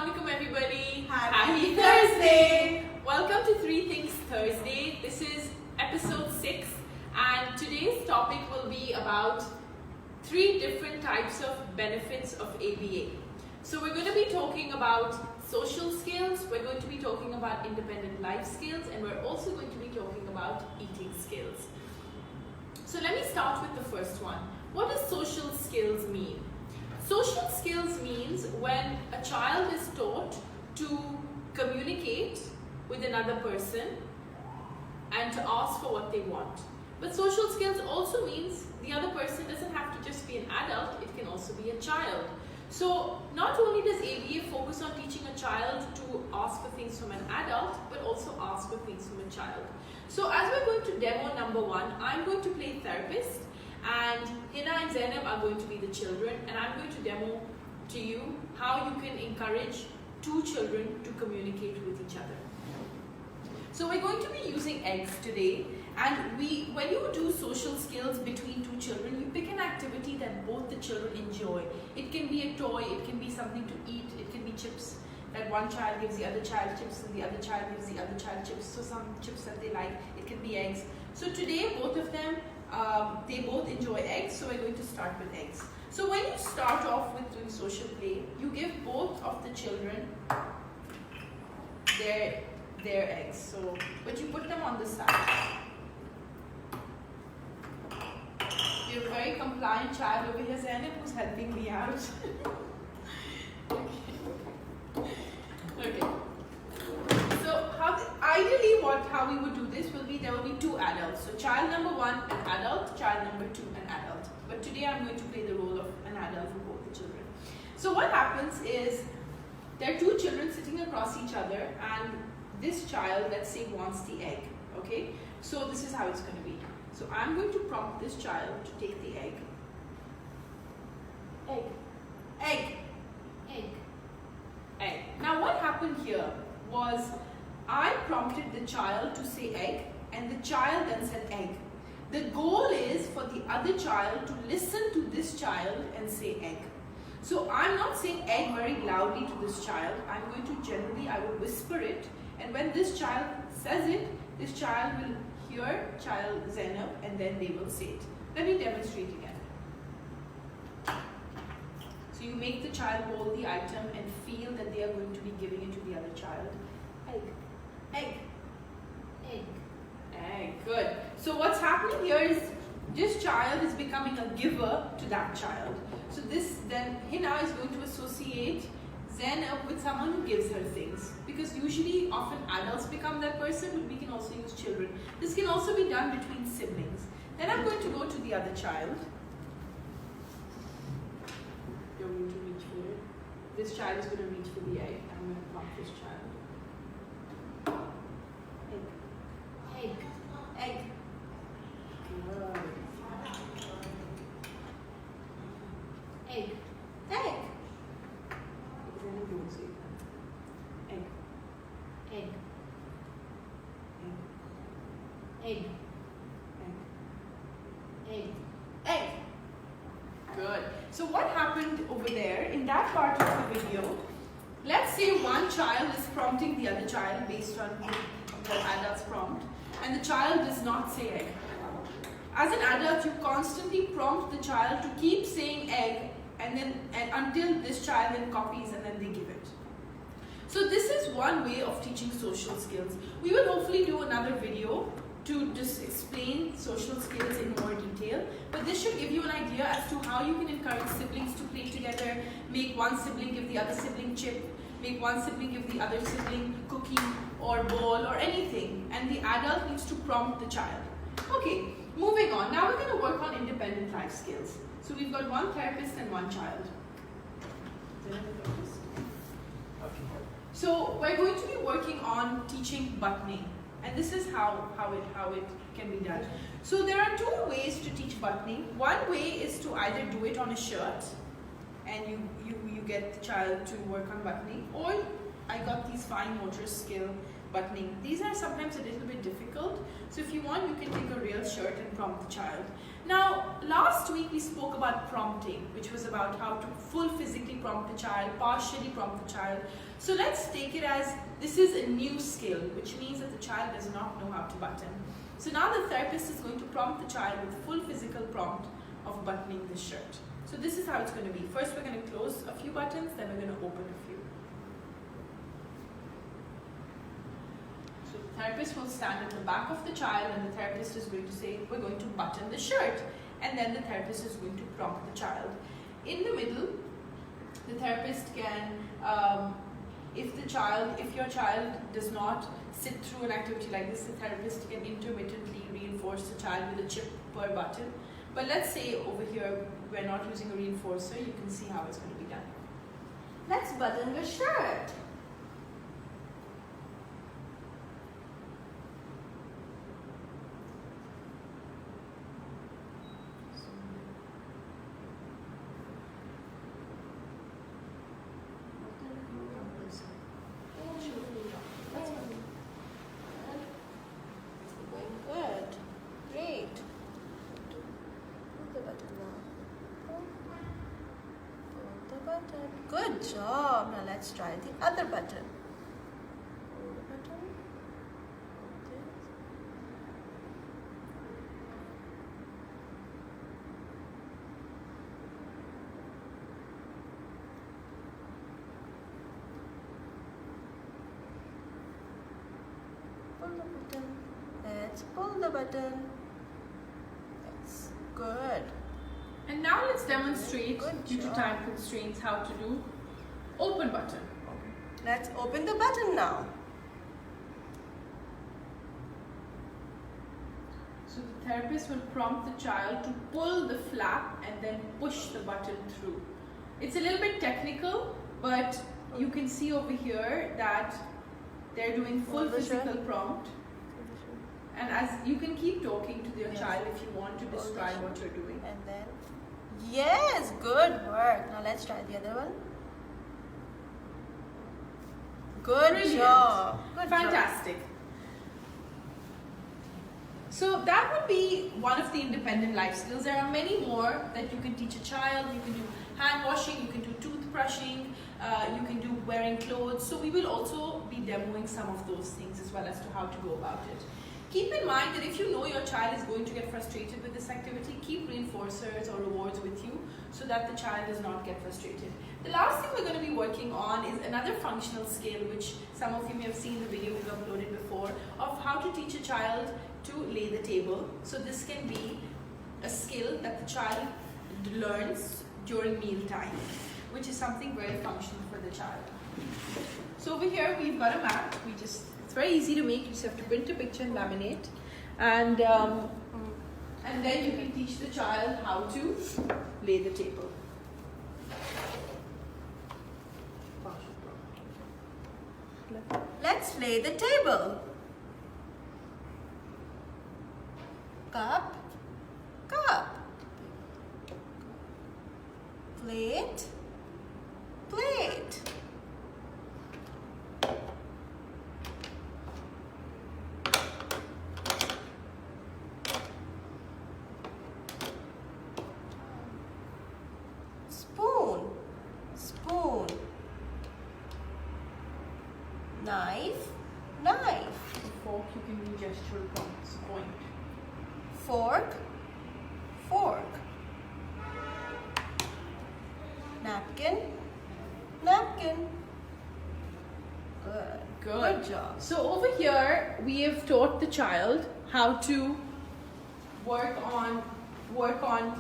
Assalamualaikum everybody. Happy Thursday. Welcome to Three Things Thursday. This is episode 6 and today's topic will be about 3 different types of benefits of ABA. So we're going to be talking about social skills, we're going to be talking about independent life skills, and we're also going to be talking about eating skills. So let me start with the first one. What does social skills mean? Social skills means when a child is taught to communicate with another person and to ask for what they want. But social skills also means the other person doesn't have to just be an adult, it can also be a child. So not only does ABA focus on teaching a child to ask for things from an adult, but also ask for things from a child. So as we're going to demo number 1, I'm going to play therapist, and Hina and Zainab are going to be the children, and I'm going to demo to you how you can encourage 2 children to communicate with each other. So we're going to be using eggs today, and when you do social skills between 2 children, you pick an activity that both the children enjoy. It can be a toy, it can be something to eat, it can be chips, that one child gives the other child chips and the other child gives the other child chips, so some chips that they like. It can be eggs. So today both of them, they both enjoy eggs, so we're going to start with eggs. So when you start off with doing social play, you give both of the children their eggs. But you put them on the side. We have a very compliant child over here, Zainab, who's helping me out. Okay. So ideally how we would do this will be, there will be 2 adults. So child number 1 an adult, child number 2 an adult. But today I'm going to play the role of an adult for both the children. So what happens is, there are 2 children sitting across each other, and this child, let's say, wants the egg. Okay? So this is how it's going to be. So I'm going to prompt this child to take the egg. Egg. Egg. Egg. Egg. Now what happened here was, I prompted the child to say egg, and the child then said egg. The goal is for the other child to listen to this child and say egg. So I'm not saying egg very loudly to this child. I'm going to I will whisper it, and when this child says it, this child will hear child Zainab, and then they will say it. Let me demonstrate again. So you make the child hold the item and feel that they are going to be giving it to the other child. Egg. Egg. Egg. Egg. Good. So what's happening here is, this child is becoming a giver to that child. So then Hina is going to associate Zainab with someone who gives her things. Because usually, often adults become that person, but we can also use children. This can also be done between siblings. Then I'm going to go to the other child. You're going to reach for it. This child is going to reach for the egg. I'm going to prompt this child. Egg. Egg. Egg. Good. Egg. Egg. Egg. Egg. Egg. Egg. Egg. Good. So what happened over there in that part of the video? Let's say one child is prompting the other child based on what adults prompt, and the child does not say egg. As an adult, you constantly prompt the child to keep saying egg, and until this child then copies and then they give it. So this is one way of teaching social skills. We will hopefully do another video to just explain social skills in more detail, but this should give you an idea as to how you can encourage siblings to play together, make one sibling give the other sibling chip, make one sibling give the other sibling cookie or ball or anything, and the adult needs to prompt the child. Okay, moving on. Now we're going to work on independent life skills. So we've got one therapist and one child. Okay. So we're going to be working on teaching buttoning, and this is how it can be done. So there are 2 ways to teach buttoning. One way is to either do it on a shirt, and you get the child to work on buttoning, or I got these fine motor skill buttoning. These are sometimes a little bit difficult. So if you want, you can take a real shirt and prompt the child. Now, last week we spoke about prompting, which was about how to full physically prompt the child, partially prompt the child. So let's take it as this is a new skill, which means that the child does not know how to button. So now the therapist is going to prompt the child with full physical prompt of buttoning the shirt. So this is how it's going to be. First we're going to close a few buttons, then we're going to open a few. So the therapist will stand at the back of the child and the therapist is going to say, we're going to button the shirt. And then the therapist is going to prompt the child. In the middle, the therapist can, if your child does not sit through an activity like this, the therapist can intermittently reinforce the child with a chip per button. But let's say over here, we're not using a reinforcer, you can see how it's going to be done. Let's button the shirt. Good job. Now let's try the other button. Hold the button. Hold this. Pull the button. Let's pull the button. That's good. And now let's demonstrate, Good due to job. time constraints, how to do open button. Let's open the button now. So the therapist will prompt the child to pull the flap and then push the button through. It's a little bit technical, but you can see over here that they're doing full physical prompt. And as you can keep talking to your child if you want to describe what you're doing. And then, yes, good work. Now let's try the other one. Good Brilliant. job. Good Fantastic. So that would be one of the independent life skills. There are many more that you can teach a child. You can do hand washing, you can do toothbrushing, you can do wearing clothes. So we will also be demoing some of those things as well as to how to go about it. Keep in mind that if you know your child is going to get frustrated with this activity, keep reinforcers or rewards with you so that the child does not get frustrated. The last thing we're going to be working on is another functional skill, which some of you may have seen the video we've uploaded before, of how to teach a child to lay the table. So this can be a skill that the child learns during meal time, which is something very functional for the child. So over here we've got a mat. It's very easy to make. You just have to print a picture and laminate, and then you can teach the child how to lay the table. Let's lay the table. Cup, cup. Plate, plate. Spoon, spoon. Knife, knife. Fork, you can do gestural prompts. Point. Fork, fork. Napkin, napkin. Good. Good job. So over here we have taught the child how to work on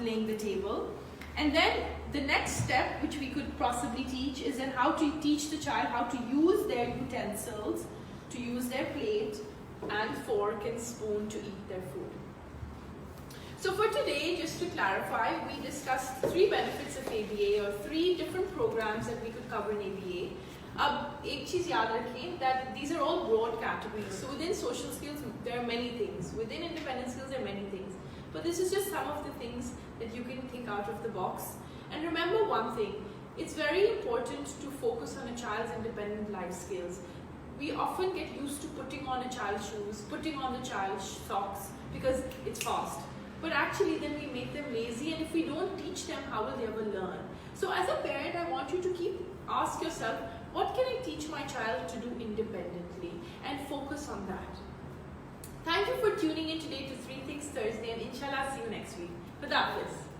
laying the table, and then the next step which we could possibly teach is then how to teach the child how to use their utensils, to use their plate and fork and spoon to eat their food. So for today, just to clarify, we discussed 3 benefits of ABA, or 3 different programs that we could cover in ABA. एक चीज याद रखें that these are all broad categories. So within social skills, there are many things. Within independent skills, there are many things. But this is just some of the things that you can think out of the box. And remember one thing, it's very important to focus on a child's independent life skills. we often get used to putting on a child's shoes, putting on the child's socks because it's fast. But actually then we make them lazy, and if we don't teach them, how will they ever learn? So as a parent, I want you to ask yourself, what can I teach my child to do independently, and focus on that. Thank you for tuning in today to 3 Things Thursday, and inshallah see you next week. Khuda Hafiz.